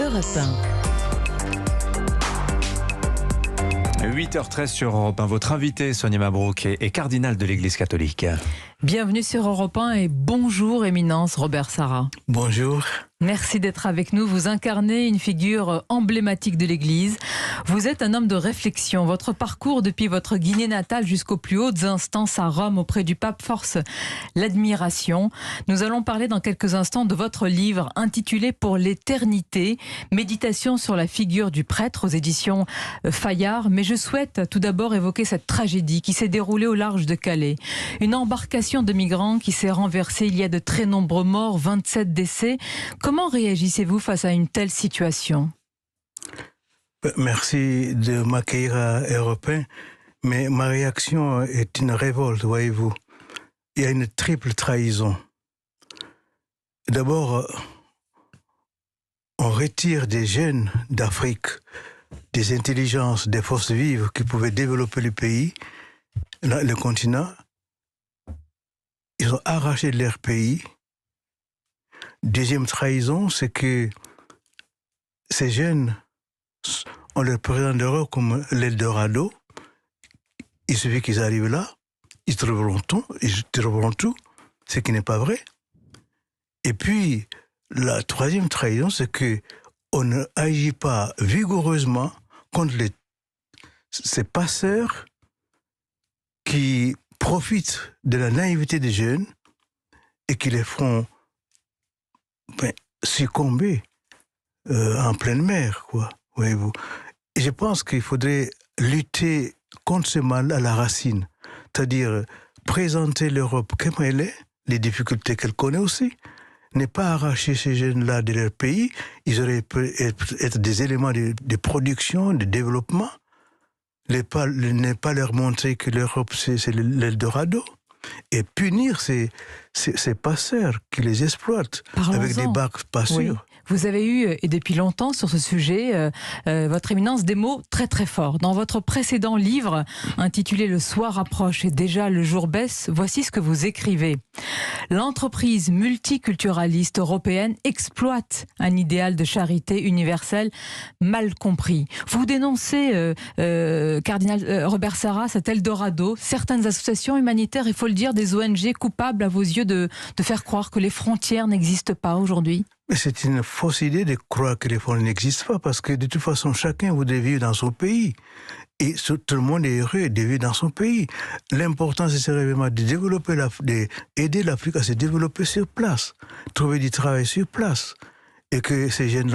Europe 1. 8h13 sur Europe 1. Votre invité, Sonia Mabrouk, est cardinal de l'Église catholique. Bienvenue sur Europe 1 et bonjour, Éminence Robert Sarah. Bonjour. Merci d'être avec nous. Vous incarnez une figure emblématique de l'Église. Vous êtes un homme de réflexion. Votre parcours depuis votre Guinée natale jusqu'aux plus hautes instances à Rome auprès du pape force l'admiration. Nous allons parler dans quelques instants de votre livre intitulé Pour l'éternité, méditation sur la figure du prêtre aux éditions Fayard. Mais je souhaite tout d'abord évoquer cette tragédie qui s'est déroulée au large de Calais. Une embarcation de migrants qui s'est renversée. Il y a de très nombreux morts, 27 décès. Comment réagissez-vous face à une telle situation ? Merci de m'accueillir à Europe 1, mais ma réaction est une révolte, voyez-vous. Il y a une triple trahison. D'abord, on retire des jeunes d'Afrique, des intelligences, des forces vives qui pouvaient développer le pays, le continent. Ils ont arraché de leur pays. Deuxième trahison, c'est que ces jeunes, on leur présente l'Europe comme l'Eldorado. Il suffit qu'ils arrivent là, ils trouveront tout, ce qui n'est pas vrai. Et puis, la troisième trahison, c'est qu'on ne agit pas vigoureusement contre ces passeurs qui profitent de la naïveté des jeunes et qui les font succomber en pleine mer, quoi, voyez-vous. Et je pense qu'il faudrait lutter contre ce mal à la racine, c'est-à-dire présenter l'Europe comme elle est, les difficultés qu'elle connaît aussi, n'est pas arracher ces jeunes-là de leur pays. Ils auraient pu être des éléments de production, de développement, ne pas leur montrer que l'Europe c'est l'Eldorado, et punir ces passeurs qui les exploitent. Parlons-en. Avec des barques pas sûres. Oui. Vous avez eu, et depuis longtemps sur ce sujet, votre éminence, des mots très très forts. Dans votre précédent livre, intitulé « Le soir approche et déjà le jour baisse », voici ce que vous écrivez. L'entreprise multiculturaliste européenne exploite un idéal de charité universelle mal compris. Vous dénoncez, cardinal Robert Sarah, cet Eldorado, certaines associations humanitaires, il faut le dire, des ONG coupables à vos yeux de faire croire que les frontières n'existent pas aujourd'hui. Mais c'est une fausse idée de croire que les frontières n'existent pas, parce que de toute façon, chacun voudrait vivre dans son pays. Et tout le monde est heureux de vivre dans son pays. L'important, c'est vraiment de développer d'aider l'Afrique à se développer sur place, trouver du travail sur place. Et que ces jeunes